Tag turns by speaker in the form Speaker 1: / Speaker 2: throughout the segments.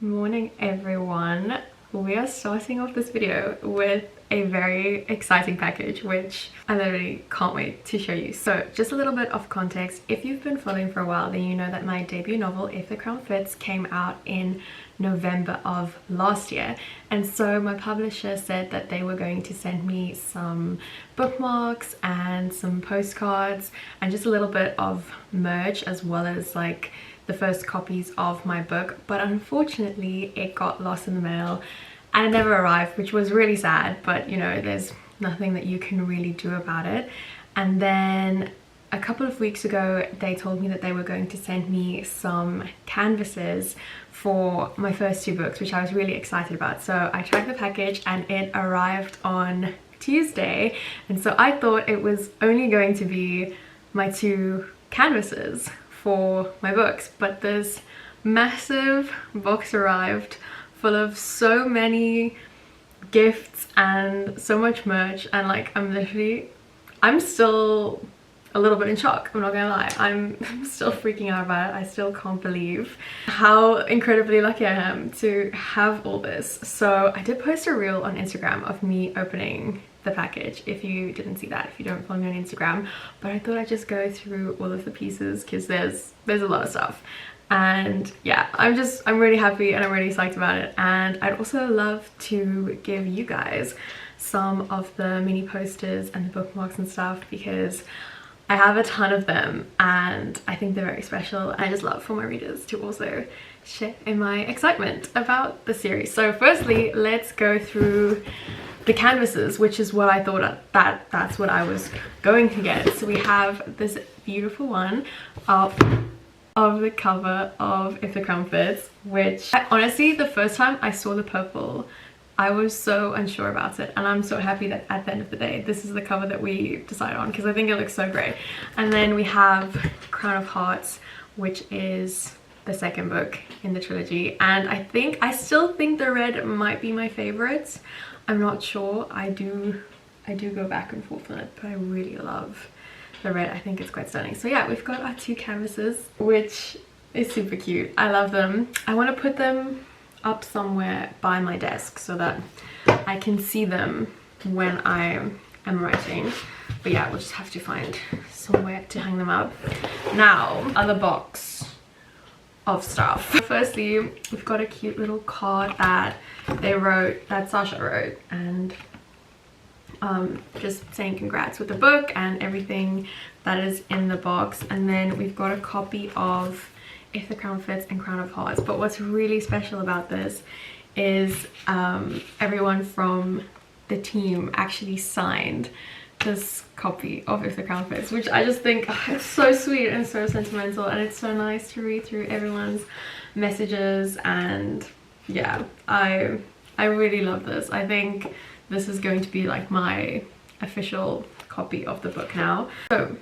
Speaker 1: Morning everyone. We are starting off this video with a very exciting package which I literally can't wait to show you. So just a little bit of context, if you've been following for a while then you know that my debut novel If the Crown Fits came out in November of last year, and so my publisher said that they were going to send me some bookmarks and some postcards and just a little bit of merch as well as like the first copies of my book, but unfortunately it got lost in the mail and it never arrived, which was really sad, but you know, there's nothing that you can really do about it. And then a couple of weeks ago they told me that they were going to send me some canvases for my first two books, which I was really excited about. So I tracked the package and it arrived on Tuesday, and so I thought it was only going to be my two canvases for my books, but this massive box arrived full of so many gifts and so much merch, and like I'm still a little bit in shock, I'm not gonna lie. I'm still freaking out about it. I still can't believe how incredibly lucky I am to have all this. So I did post a reel on Instagram of me opening the package, if you didn't see that, if you don't follow me on Instagram, but I thought I'd just go through all of the pieces because there's a lot of stuff. And yeah, I'm really happy and I'm really psyched about it. And I'd also love to give you guys some of the mini posters and the bookmarks and stuff because I have a ton of them and I think they're very special. I just love for my readers to also share in my excitement about the series. So firstly, let's go through the canvases, which is what I thought that's what I was going to get. So we have this beautiful one of the cover of If the Crown Fits, which honestly, the first time I saw the purple, I was so unsure about it, and I'm so happy that at the end of the day this is the cover that we decided on because I think it looks so great. And then we have Crown of Hearts, which is the second book in the trilogy, and I still think the red might be my favorite. I'm not sure. I do go back and forth on it, but I really love the red. I think it's quite stunning. So yeah, we've got our two canvases, which is super cute. I love them. I want to put them up somewhere by my desk so that I can see them when I am writing. But yeah, we'll just have to find somewhere to hang them up. Now, other box of stuff. Firstly, we've got a cute little card that Sasha wrote, and just saying congrats with the book and everything that is in the box. And then we've got a copy of If the Crown Fits and Crown of Hearts. But what's really special about this is everyone from the team actually signed this copy of If the Crown Fits, which I just think it's so sweet and so sentimental, and it's so nice to read through everyone's messages. And yeah, I really love this. I think this is going to be like my official copy of the book now. So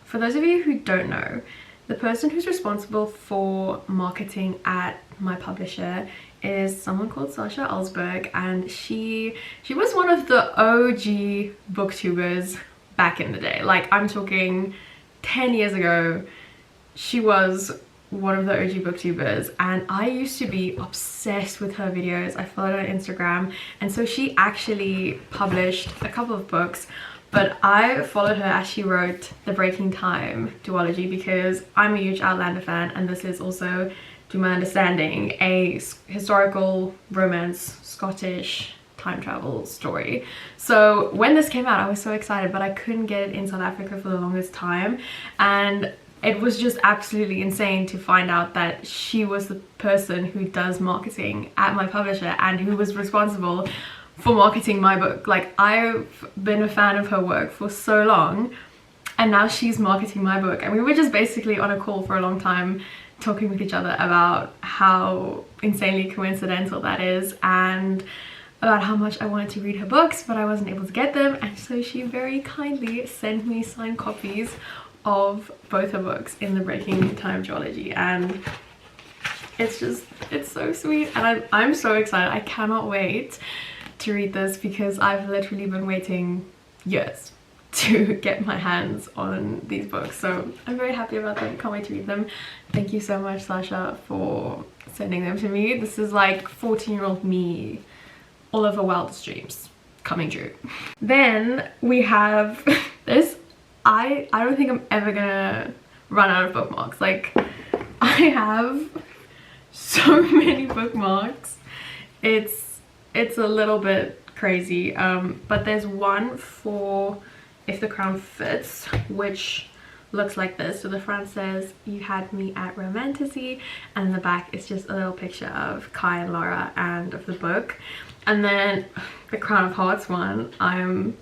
Speaker 1: for those of you who don't know, the person who's responsible for marketing at my publisher is someone called Sasha Alsberg, and she was one of the OG booktubers back in the day. Like, I'm talking 10 years ago. She was one of the OG booktubers, and I used to be obsessed with her videos. I followed her on Instagram, and so she actually published a couple of books, but I followed her as she wrote the Breaking Time duology because I'm a huge Outlander fan, and this is also, to my understanding, a historical romance Scottish time travel story. So when this came out, I was so excited, but I couldn't get it in South Africa for the longest time, and it was just absolutely insane to find out that she was the person who does marketing at my publisher and who was responsible for marketing my book. Like, I've been a fan of her work for so long, and now she's marketing my book. And we were just basically on a call for a long time talking with each other about how insanely coincidental that is, and about how much I wanted to read her books but I wasn't able to get them. And so she very kindly sent me signed copies of both her books in the Breaking Time duology, and it's so sweet, and I'm so excited. I cannot wait to read this because I've literally been waiting years to get my hands on these books, so I'm very happy about them. Can't wait to read them. Thank you so much, Sasha, for sending them to me. This is like 14-year-old me, all of her wildest dreams coming true. Then we have this. I don't think I'm ever gonna run out of bookmarks. Like, I have so many bookmarks. It's a little bit crazy, but there's one for If the Crown Fits, which looks like this. So the front says, "You had me at Romantasy," and in the back it's just a little picture of Kai and Laura and of the book. And then the Crown of Hearts one, I'm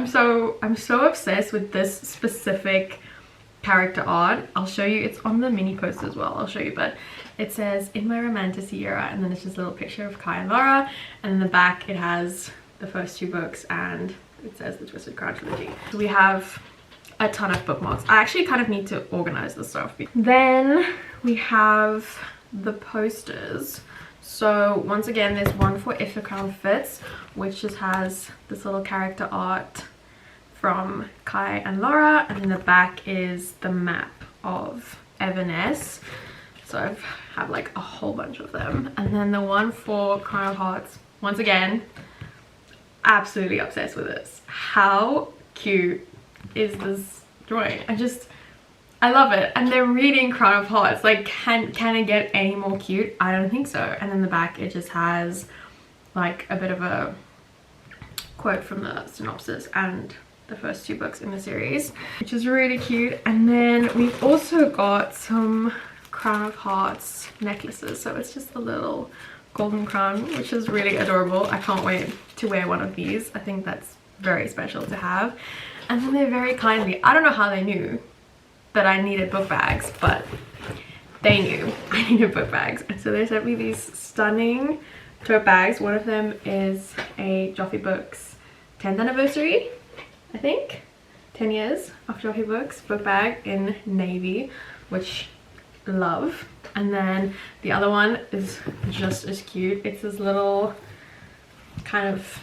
Speaker 1: so obsessed with this specific character art. I'll show you, it's on the mini poster as well, I'll show you, but it says, "In my Romantasy era," and then it's just a little picture of Kai and Laura, and in the back it has the first 2 books and it says the Twisted Crown trilogy. So we have a ton of bookmarks. I actually kind of need to organize this stuff. Then we have the posters. So once again, there's one for If the Crown Fits, which just has this little character art from Kai and Laura, and in the back is the map of Everness. So I have like a whole bunch of them. And then the one for Crown of Hearts, once again, absolutely obsessed with this. How cute is this drawing? I love it. And they're reading Crown of Hearts. Like, can it get any more cute? I don't think so. And in the back it just has like a bit of a quote from the synopsis and the first 2 books in the series, which is really cute. And then we've also got some Crown of Hearts necklaces. So it's just a little golden crown, which is really adorable. I can't wait to wear one of these. I think that's very special to have. And then they're very kindly, I don't know how they knew that I needed book bags, but they knew I needed book bags. And so they sent me these stunning tote bags. One of them is a Joffy Books 10th anniversary, I think, 10 years of Joffy Books book bag in navy, which love. And then the other one is just as cute. It's this little kind of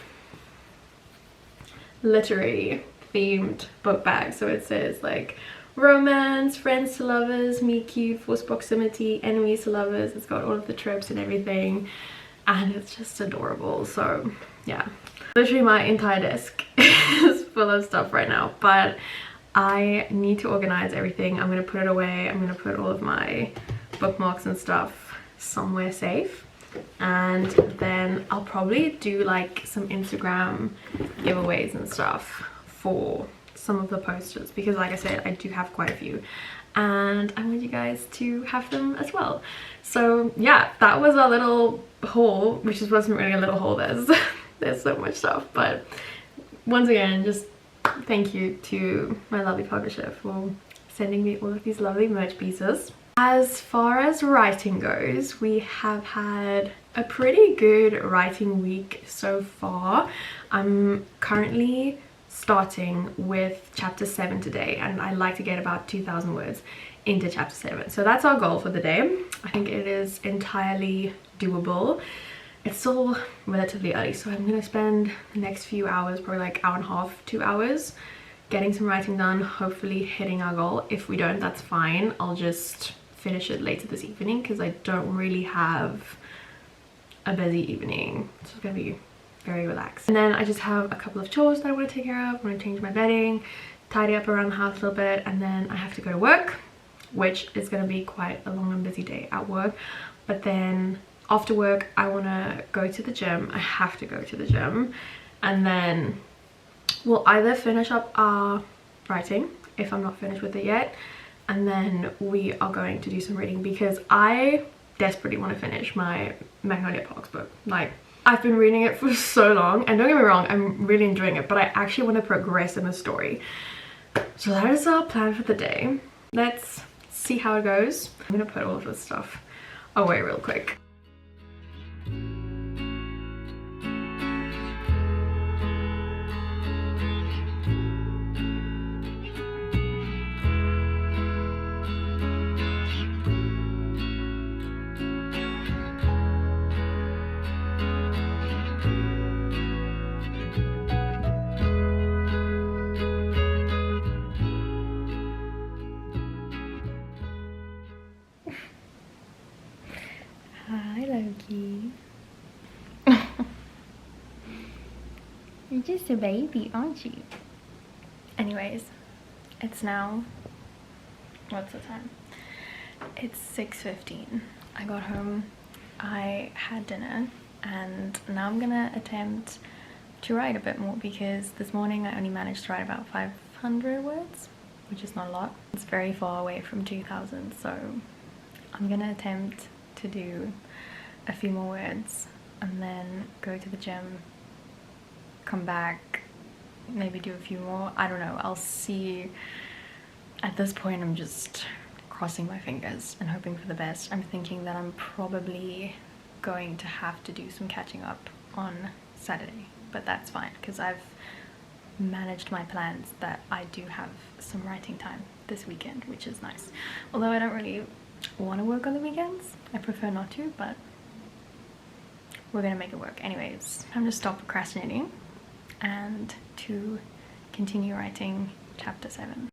Speaker 1: literary themed book bag. So it says like romance, friends to lovers, meet cute, forced proximity, enemies to lovers. It's got all of the tropes and everything, and it's just adorable. So yeah, literally my entire desk is full of stuff right now, but I need to organize everything. I'm gonna put it away. I'm gonna put all of my bookmarks and stuff somewhere safe, and then I'll probably do like some Instagram giveaways and stuff for some of the posters, because like I said, I do have quite a few and I want you guys to have them as well. So yeah, that was our little haul, which just wasn't really a little haul. There's so much stuff, but once again, just thank you to my lovely publisher for sending me all of these lovely merch pieces. As far as writing goes, we have had a pretty good writing week so far. I'm currently starting with chapter 7 today, and I like to get about 2,000 words into chapter 7. So that's our goal for the day. I think it is entirely doable. It's still relatively early, so I'm gonna spend the next few hours, probably like hour and a half, 2 hours, getting some writing done, hopefully hitting our goal. If we don't, that's fine. I'll just finish it later this evening because I don't really have a busy evening. So it's gonna be very relaxed. And then I just have a couple of chores that I want to take care of. I want to change my bedding, tidy up around the house a little bit, and then I have to go to work, which is going to be quite a long and busy day at work. But then after work I want to go to the gym. I have to go to the gym, and then we'll either finish up our writing if I'm not finished with it yet, and then we are going to do some reading because I desperately want to finish my Magnolia Parks book. Like, I've been reading it for so long, and don't get me wrong, I'm really enjoying it, but I actually want to progress in the story. So that is our plan for the day. Let's see how it goes. I'm gonna put all of this stuff away real quick. You're just a baby, aren't you? Anyways, it's now, what's the time? It's 6:15. I got home, I had dinner, and now I'm gonna attempt to write a bit more because this morning I only managed to write about 500 words, which is not a lot. It's very far away from 2000, so I'm gonna attempt to do a few more words and then go to the gym, come back, maybe do a few more. I don't know, I'll see. At this point I'm just crossing my fingers and hoping for the best. I'm thinking that I'm probably going to have to do some catching up on Saturday, but that's fine because I've managed my plans that I do have some writing time this weekend, which is nice. Although I don't really want to work on the weekends, I prefer not to, but we're gonna make it work. Anyways, time to stop procrastinating and to continue writing chapter 7.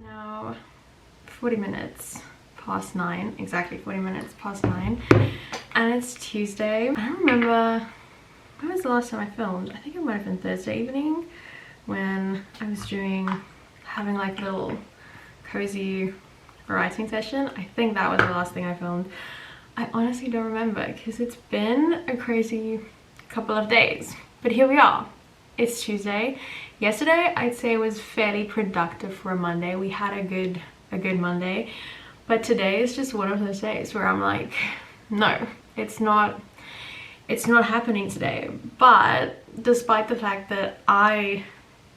Speaker 1: Now 40 minutes past 9, exactly 40 minutes past 9, and it's Tuesday. I don't remember, when was the last time I filmed? I think it might have been Thursday evening when I was having like a little cozy writing session. I think that was the last thing I filmed. I honestly don't remember because it's been a crazy couple of days, but here we are. It's Tuesday. Yesterday I'd say was fairly productive for a Monday. We had a good Monday, but today is just one of those days where I'm like, no, it's not happening today. But despite the fact that I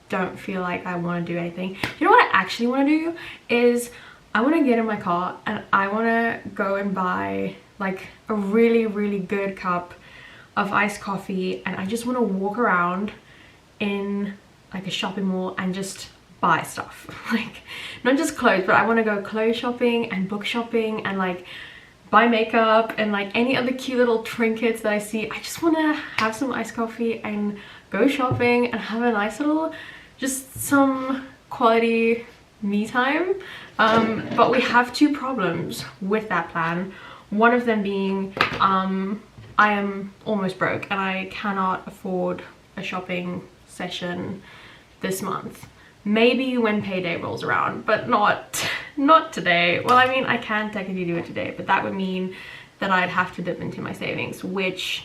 Speaker 1: don't feel like I want to do anything, you know what I actually want to do is I want to get in my car and I want to go and buy like a really good cup of iced coffee, and I just want to walk around in like a shopping mall and just buy stuff. Like not just clothes, but I want to go clothes shopping and book shopping and like buy makeup and like any other cute little trinkets that I see. I just want to have some iced coffee and go shopping and have a nice little, just some quality me time. But we have two problems with that plan. One of them being I am almost broke and I cannot afford a shopping session this month. Maybe when payday rolls around, but not today. Well, I mean, I can technically do it today, but that would mean that I'd have to dip into my savings, which,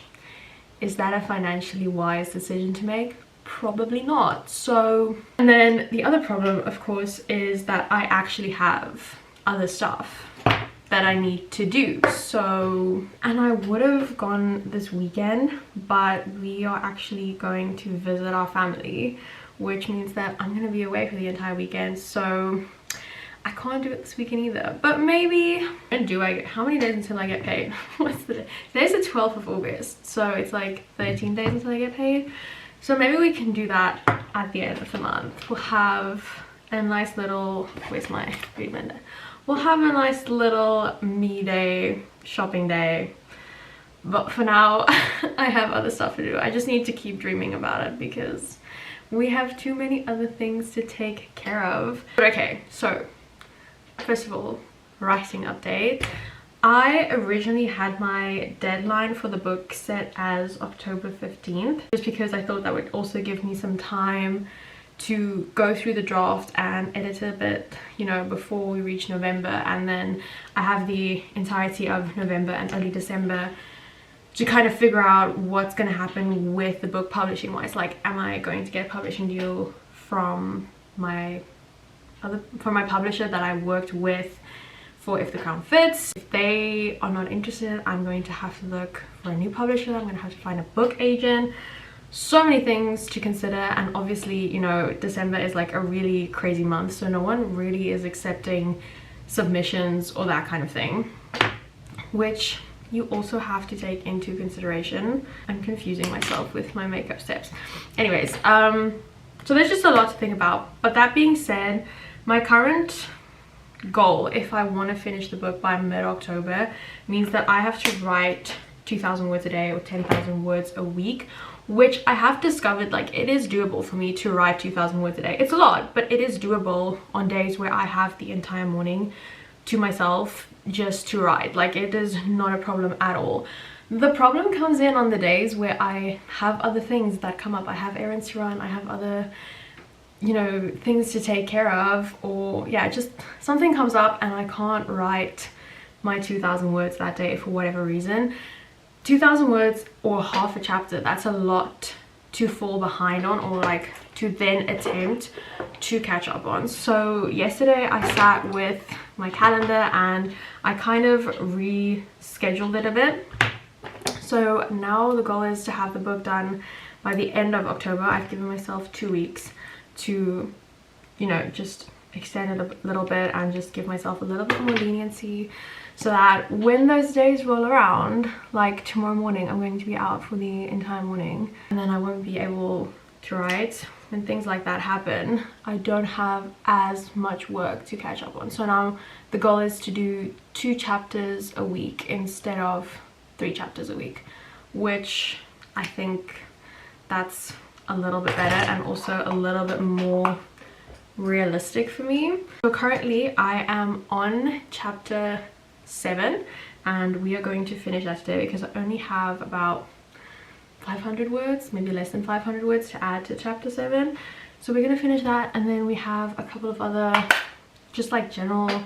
Speaker 1: is that a financially wise decision to make? Probably not. So, and then the other problem, of course, is that I actually have other stuff that I need to do. So, and I would have gone this weekend, but we are actually going to visit our family, which means that I'm gonna be away for the entire weekend, so I can't do it this weekend either. But maybe, how many days until I get paid? What's the day? Today's the 12th of August, so it's like 13 days until I get paid. So maybe we can do that at the end of the month. We'll have a nice little, where's my beauty blender? We'll have a nice little me day, shopping day. But for now, I have other stuff to do. I just need to keep dreaming about it because we have too many other things to take care of. But okay, so first of all, writing update. I originally had my deadline for the book set as October 15th, just because I thought that would also give me some time to go through the draft and edit it a bit, you know, before we reach November. And then I have the entirety of November and early December to kind of figure out what's going to happen with the book publishing wise. Like, am I going to get a publishing deal from my publisher that I worked with for If the Crown Fits? If they are not interested, I'm going to have to look for a new publisher. I'm going to have to find a book agent. so many things to consider, and obviously, you know, December is like a really crazy month, so no one really is accepting submissions or that kind of thing, which you also have to take into consideration. I'm confusing myself with my makeup steps. Anyways, so there's just a lot to think about. But that being said, my current goal, if I want to finish the book by mid-October, means that I have to write 2,000 words a day or 10,000 words a week, which I have discovered, like, it is doable for me to write 2,000 words a day. It's a lot, but it is doable on days where I have the entire morning to myself just to write. Like, it is not a problem at all. The problem comes in on the days where I have other things that come up. I have errands to run, I have other, you know, things to take care of, or yeah, just something comes up and I can't write my 2,000 words that day for whatever reason. 2,000 words or half a chapter, that's a lot to fall behind on, or like to then attempt to catch up on. So yesterday I sat with my calendar and I kind of rescheduled it a bit. So now the goal is to have the book done by the end of October. I've given myself 2 weeks to, you know, just extend it a little bit and just give myself a little bit more leniency, so that when those days roll around, like tomorrow morning, I'm going to be out for the entire morning and then I won't be able to write. When things like that happen, I don't have as much work to catch up on. So now the goal is to do 2 chapters a week instead of 3 chapters a week, which I think that's a little bit better and also a little bit more realistic for me. So currently I am on chapter 7 and we are going to finish that today because I only have about 500 words, maybe less than 500 words to add to chapter 7. So we're gonna finish that, and then we have a couple of other just like general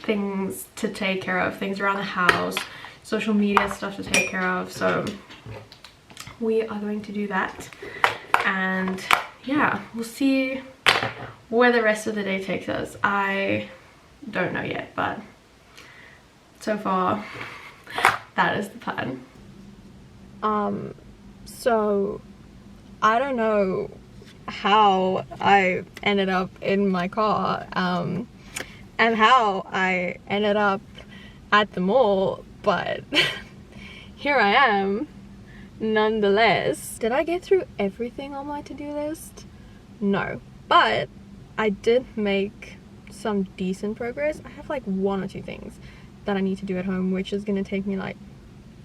Speaker 1: things to take care of, things around the house, social media stuff to take care of. So we are going to do that, and yeah, we'll see where the rest of the day takes us. I don't know yet, but so far that is the plan. So I don't know how I ended up in my car and how I ended up at the mall, but here I am nonetheless. Did I get through everything on my to-do list? No, but I did make some decent progress. I have like 1 or 2 things that I need to do at home, which is gonna take me like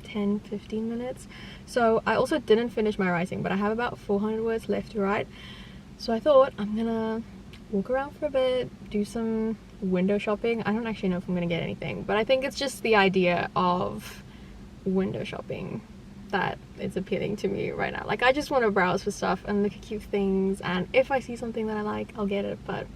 Speaker 1: 10-15 minutes. So I also didn't finish my writing, but I have about 400 words left to write. So I thought I'm gonna walk around for a bit, do some window shopping. I don't actually know if I'm gonna get anything, but I think it's just the idea of window shopping that is appealing to me right now. Like, I just want to browse for stuff and look at cute things, and if I see something that I like, I'll get it. But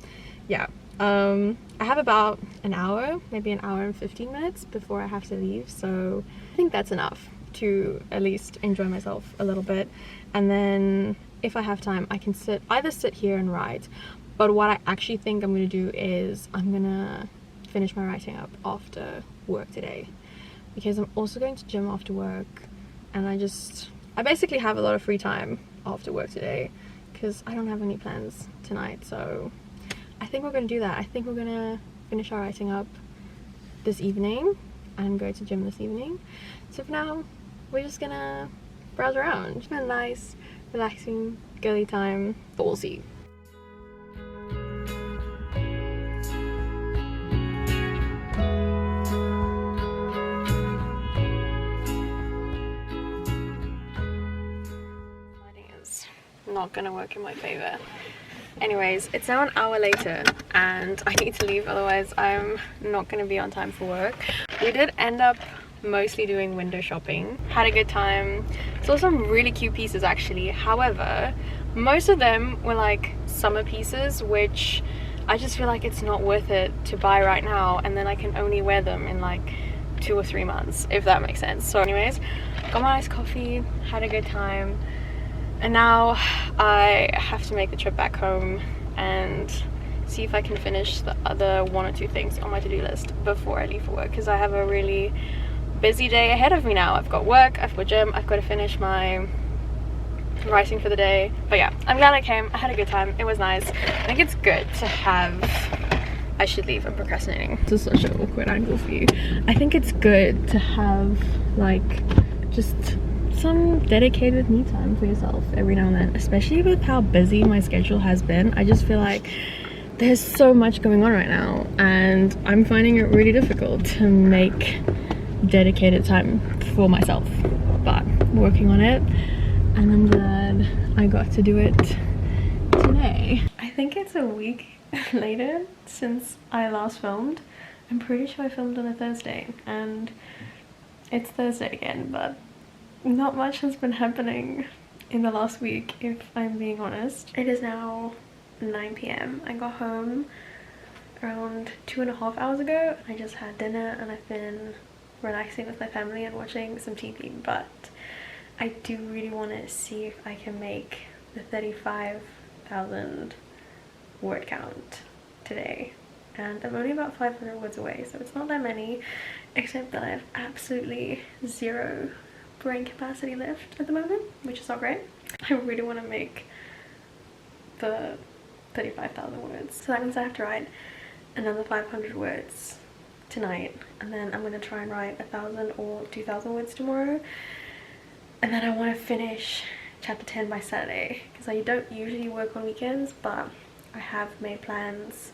Speaker 1: yeah, I have about an hour, maybe an hour and 15 minutes before I have to leave, so I think that's enough to at least enjoy myself a little bit. And then if I have time, I can either sit here and write, but what I actually think I'm gonna do is I'm gonna finish my writing up after work today, because I'm also going to gym after work, and I basically have a lot of free time after work today because I don't have any plans tonight. So I think we're gonna do that. I think we're gonna finish our writing up this evening and go to gym this evening. So for now, we're just gonna browse around. It's been a nice, relaxing, girly time, but we'll see. Lighting is not gonna work in my favor. Anyways, it's now an hour later and I need to leave, otherwise I'm not going to be on time for work. We did end up mostly doing window shopping. Had a good time. Saw some really cute pieces actually. However, most of them were like summer pieces, which I just feel like it's not worth it to buy right now, and then I can only wear them in like 2 or 3 months, if that makes sense. So anyways, got my iced coffee, had a good time. And now I have to make the trip back home and see if I can finish the other 1 or 2 things on my to-do list before I leave for work, because I have a really busy day ahead of me now. I've got work, I've got gym, I've got to finish my writing for the day. But yeah, I'm glad I came. I had a good time. It was nice. I think it's good to have... I should leave. I'm procrastinating. This is such an awkward angle for you. I think it's good to have like just some dedicated me time for yourself every now and then, especially with how busy my schedule has been. I just feel like there's so much going on right now and I'm finding it really difficult to make dedicated time for myself, but working on it, and I'm glad I got to do it today. I think it's a week later since I last filmed. I'm pretty sure I filmed on a Thursday and it's Thursday again, but not much has been happening in the last week, if I'm being honest. It is now 9 p.m. I got home around 2.5 hours ago. I just had dinner and I've been relaxing with my family and watching some TV, but I do really want to see if I can make the 35,000 word count today, and I'm only about 500 words away, so it's not that many, except that I have absolutely zero brain capacity left at the moment, which is not great. I really want to make the 35,000 words, so that means I have to write another 500 words tonight, and then I'm going to try and write 1,000 or 2,000 words tomorrow, and then I want to finish chapter 10 by Saturday, because I don't usually work on weekends, but I have made plans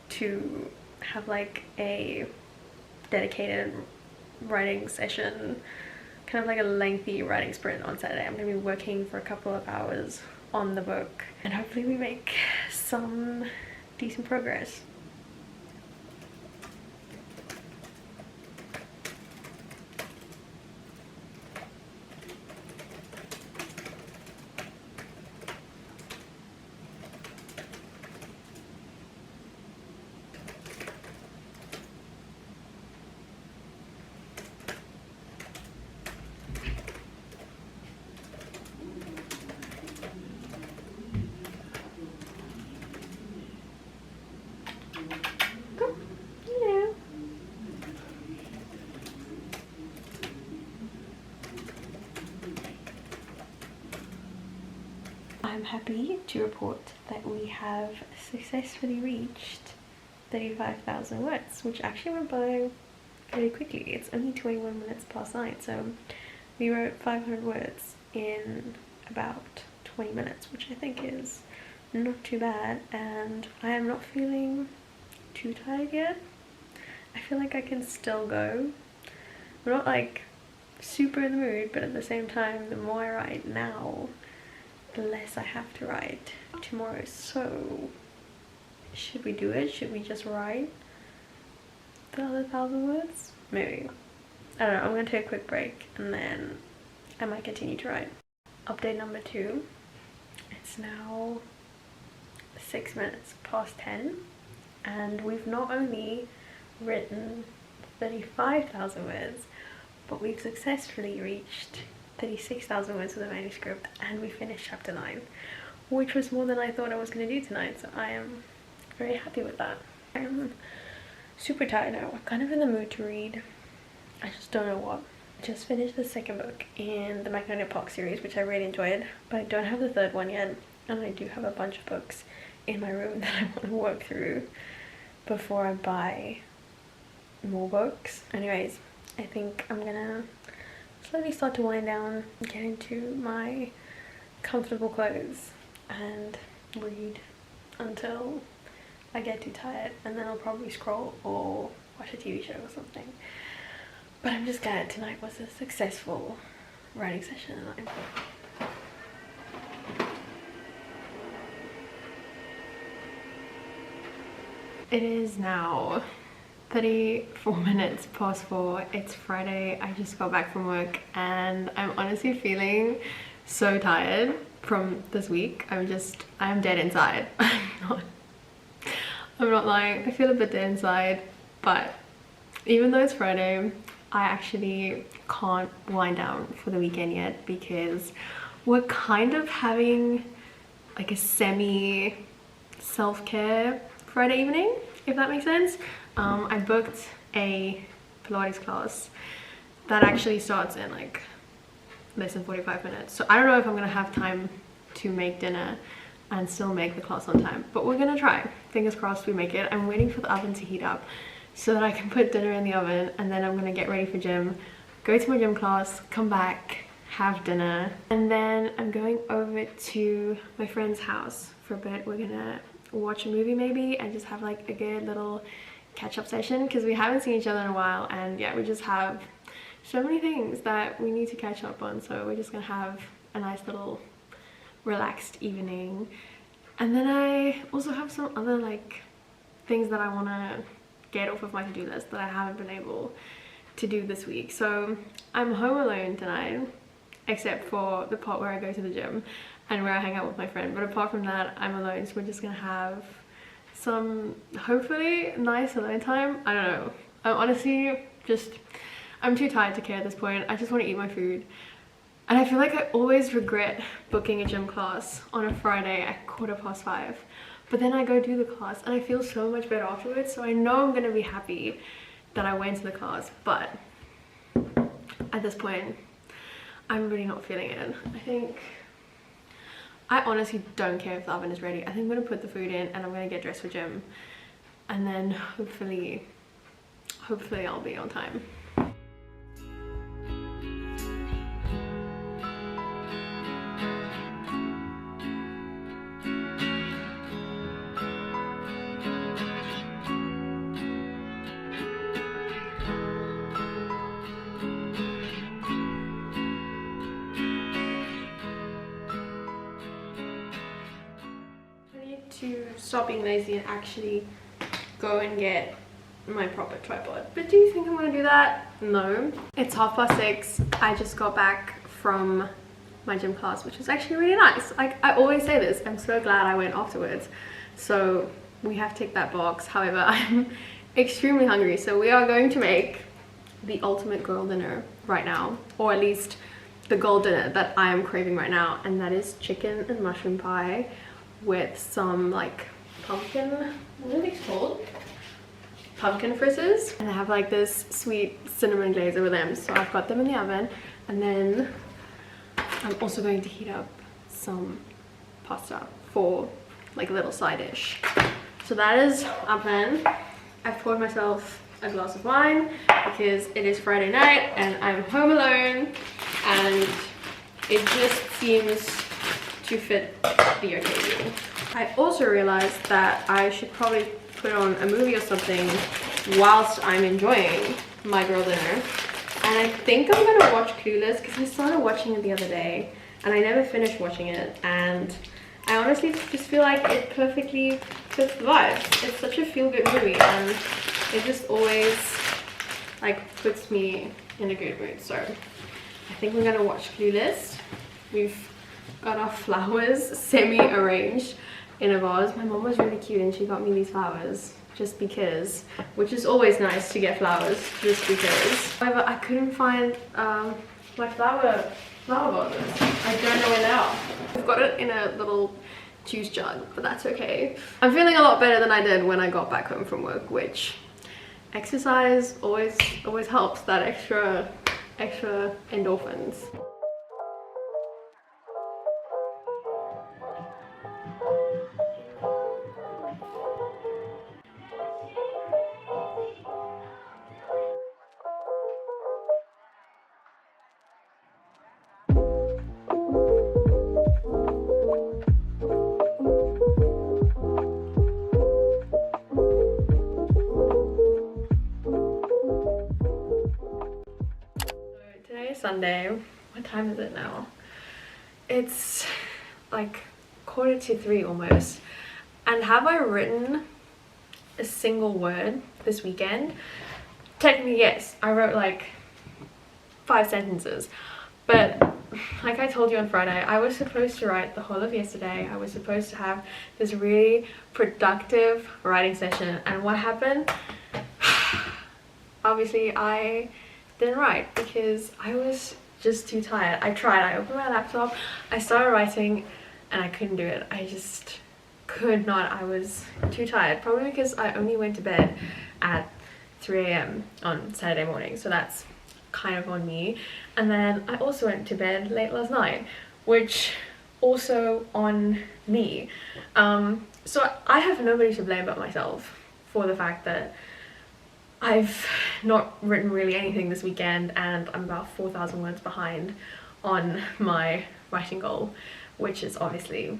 Speaker 1: to have like a dedicated writing session, kind of like a lengthy writing sprint on Saturday. I'm going to be working for a couple of hours on the book and hopefully we make some decent progress. I'm happy to report that we have successfully reached 35,000 words, which actually went by very quickly. It's only 21 minutes past 9, so we wrote 500 words in about 20 minutes, which I think is not too bad, and I am not feeling too tired yet. I feel like I can still go. I'm not like super in the mood, but at the same time, the more I write now, the less I have to write tomorrow. So should we do it? Should we just write the other 1,000 words? Maybe. I don't know. I'm gonna take a quick break and then I might continue to write. Update number 2. It's now 6 minutes past 10 and we've not only written 35,000 words, but we've successfully reached 36,000 words of the manuscript and we finished chapter 9, which was more than I thought I was going to do tonight, so I am very happy with that. I'm super tired now. I'm kind of in the mood to read. I just don't know what. I just finished the second book in the Magnolia Park series, which I really enjoyed, but I don't have the third one yet, and I do have a bunch of books in my room that I want to work through before I buy more books. Anyways, I think I'm gonna slowly start to wind down, get into my comfortable clothes and read until I get too tired, and then I'll probably scroll or watch a TV show or something. But I'm just glad tonight was a successful writing session. It is now 34 minutes past 4. It's Friday. I just got back from work and I'm honestly feeling so tired from this week. I'm dead inside. I'm not lying. I feel a bit dead inside, but even though it's Friday, I actually can't wind down for the weekend yet because we're kind of having like a semi self-care Friday evening, if that makes sense. I booked a Pilates class that actually starts in like less than 45 minutes. So I don't know if I'm gonna have time to make dinner and still make the class on time, but we're gonna try. Fingers crossed we make it. I'm waiting for the oven to heat up so that I can put dinner in the oven, and then I'm gonna get ready for gym, go to my gym class, come back, have dinner, and then I'm going over to my friend's house for a bit. We're gonna watch a movie maybe and just have like a good little catch-up session because we haven't seen each other in a while, and yeah, we just have so many things that we need to catch up on. So we're just gonna have a nice little relaxed evening, and then I also have some other like things that I want to get off of my to-do list that I haven't been able to do this week. So I'm home alone tonight, except for the part where I go to the gym and where I hang out with my friend, but apart from that I'm alone. So we're just gonna have some hopefully nice alone time. I don't know, I'm honestly just, I'm too tired to care at this point. I just want to eat my food. And I feel like I always regret booking a gym class on a Friday at 5:15. But then I go do the class and I feel so much better afterwards. So I know I'm going to be happy that I went to the class. But at this point, I'm really not feeling it. I honestly don't care if the oven is ready. I think I'm going to put the food in and I'm going to get dressed for gym. And then hopefully I'll be on time. To stop being lazy and actually go and get my proper tripod. But do you think I'm gonna do that? No. It's 6:30. I just got back from my gym class, which was actually really nice. Like I always say this, I'm so glad I went afterwards. So we have ticked that box. However, I'm extremely hungry, so we are going to make the ultimate girl dinner right now, or at least the girl dinner that I am craving right now, and that is chicken and mushroom pie with some like pumpkin, what are these called? Pumpkin fritters. And I have like this sweet cinnamon glaze over them. So I've got them in the oven, and then I'm also going to heat up some pasta for like a little side dish. So that is our plan. I've poured myself a glass of wine because it is Friday night and I'm home alone, and it just seems to fit the occasion. I also realized that I should probably put on a movie or something whilst I'm enjoying my girl dinner. And I think I'm gonna watch Clueless because I started watching it the other day and I never finished watching it, and I honestly just feel like it perfectly fits the vibe. It's such a feel-good movie and it just always like puts me in a good mood. So I think we're gonna watch Clueless. We've got our flowers semi-arranged in a vase. My mom was really cute and she got me these flowers just because, which is always nice to get flowers just because. However, I couldn't find my flower vases. I don't know where they are. I've got it in a little juice jug, but that's okay. I'm feeling a lot better than I did when I got back home from work, which exercise always helps, that extra endorphins. Sunday. What time is it now? It's like 2:45 almost. And have I written a single word this weekend? Technically yes, I wrote like 5 sentences, but like I told you on Friday, I was supposed to write the whole of yesterday. I was supposed to have this really productive writing session, and what happened? Obviously I didn't write because I was just too tired. I tried, I opened my laptop, I started writing, and I couldn't do it. I just could not. I was too tired, probably because I only went to bed at 3 AM on Saturday morning, so that's kind of on me. And then I also went to bed late last night, which also on me. So I have nobody to blame but myself for the fact that I've not written really anything this weekend, and I'm about 4,000 words behind on my writing goal, which is obviously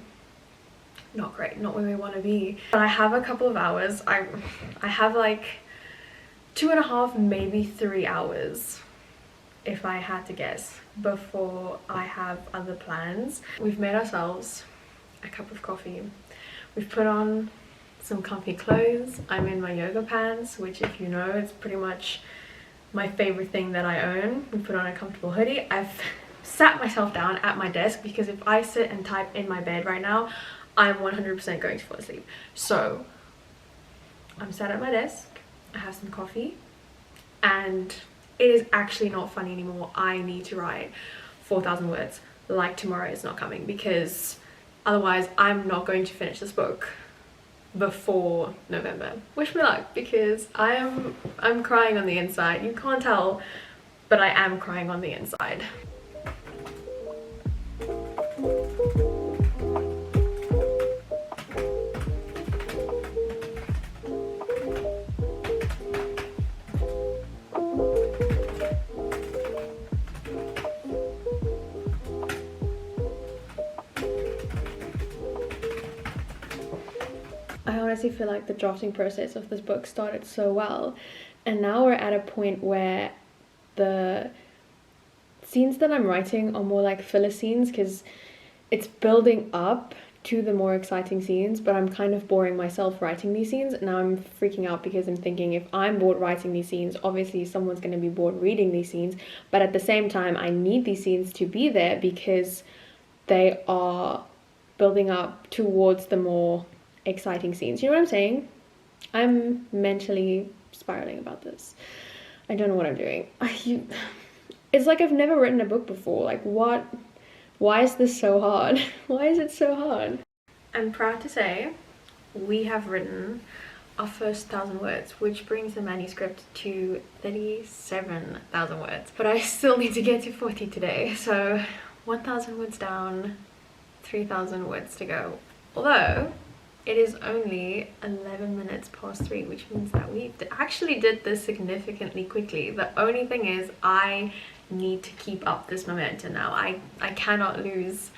Speaker 1: not great, not where we want to be. But I have a couple of hours. I have like 2.5, maybe 3 hours, if I had to guess, before I have other plans. We've made ourselves a cup of coffee. We've put on some comfy clothes. I'm in my yoga pants, which, if you know, it's pretty much my favorite thing that I own. We put on a comfortable hoodie. I've sat myself down at my desk because if I sit and type in my bed right now, I'm 100% going to fall asleep. So I'm sat at my desk, I have some coffee, and it is actually not funny anymore. I need to write 4,000 words like tomorrow is not coming, because otherwise I'm not going to finish this book before November. Wish me luck, because I'm crying on the inside. You can't tell, but I am crying on the inside. I honestly feel like the drafting process of this book started so well, and now we're at a point where the scenes that I'm writing are more like filler scenes, because it's building up to the more exciting scenes, but I'm kind of boring myself writing these scenes. Now I'm freaking out because I'm thinking, if I'm bored writing these scenes, obviously someone's going to be bored reading these scenes, but at the same time I need these scenes to be there because they are building up towards the more exciting scenes. You know what I'm saying? I'm mentally spiraling about this. I don't know what I'm doing. It's like I've never written a book before. Like, what? Why is this so hard? Why is it so hard? I'm proud to say we have written our first 1,000 words, which brings the manuscript to 37,000 words. But I still need to get to 40 today. So 1,000 words down, 3,000 words to go. Although it is only 11 minutes past 3, which means that we actually did this significantly quickly. The only thing is I need to keep up this momentum now. I cannot lose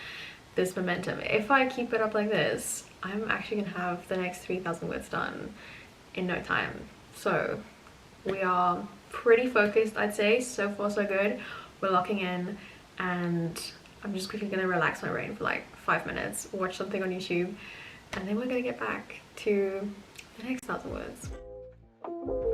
Speaker 1: this momentum. If I keep it up like this, I'm actually gonna have the next 3,000 words done in no time. So we are pretty focused, I'd say. So far so good. We're locking in, and I'm just quickly gonna relax my brain for like 5 minutes, watch something on YouTube, and then we're gonna get back to the next 1,000 words.